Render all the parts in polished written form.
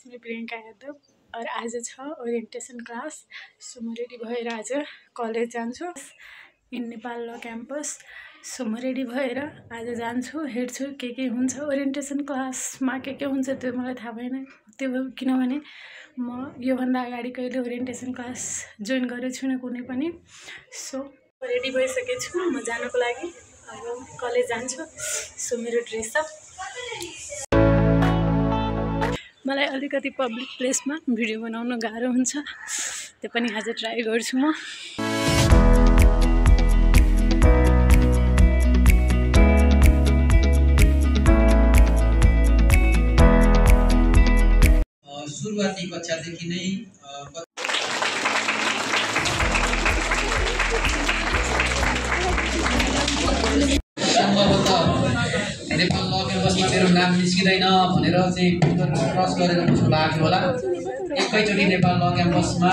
मैं प्रियंका यादव और आज छ ओरिएन्टेसन क्लास। सो म रेडी भएर आज कलेज जान्छु इन नेपाल ल क्याम्पस। सो म रेडी भएर आज जान्छु, हेर्छु के हुन्छ ओरिएन्टेसन क्लासमा के हुन्छ त्यो मलाई थाहा भएन। त्यो किनभने म योभन्दा अगाडि कहिले ओरिएन्टेसन क्लास जोइन गरेको छुइनँ कुनै पनि। सो रेडी भइसकेछु म जानको लागि। अब कलेज जान्छु। सो मेरो ड्रेसअप मलाई अलिकति पब्लिक प्लेसमा भिडियो बनाउन गाह्रो हुन्छ, त्यो पनि आज ट्राई गर्छु म। सुरुवाती कक्षादेखि नै नेपाल ल क्याम्पसमा मेरो नाम निस्किँदैन भनेर चाहिँ क्रस गरेर बस्नु भएको होला। एकैचोटि नेपाल ल क्याम्पसमा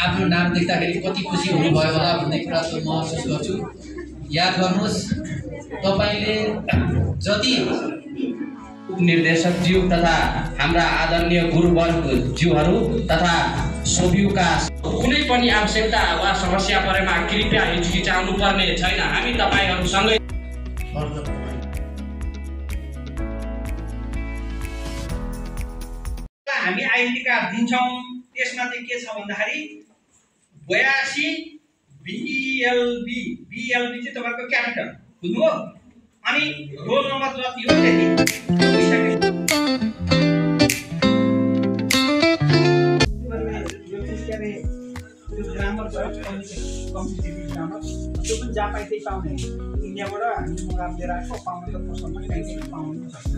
आफ्नो नाम देख्दाखेरि कति खुसी हुनुभयो होला भन्ने कुरा त म महसुस गर्छु। याद गर्नुहोस्, तपाईँले जति निर्देशकज्यू तथा हाम्रा आदरणीय गुरुवर्गज्यूहरू तथा सोभियुका कुनै पनि आवश्यकता वा समस्या परेमा कृपया हिचकिचाउनु पर्ने छैन। हामी तपाईँहरूसँगै हामी आइडेन्टी कार्ड दिन्छौँ। त्यसमा चाहिँ के छ भन्दाखेरि 82 BLB चाहिँ तपाईँको क्यापिटल बुझ्नुभयो। अनि रोल नम्बर जति हो त्यति ग्रामर छ, कम्पिटिटिभ ग्रामर त्यो पनि जहाँ पाइ त्यही पाउने। इन्डियाबाट हामीले मगाएर लिएर आएको पाउनु त पसलमा कहीँ पाउनु सक्छ।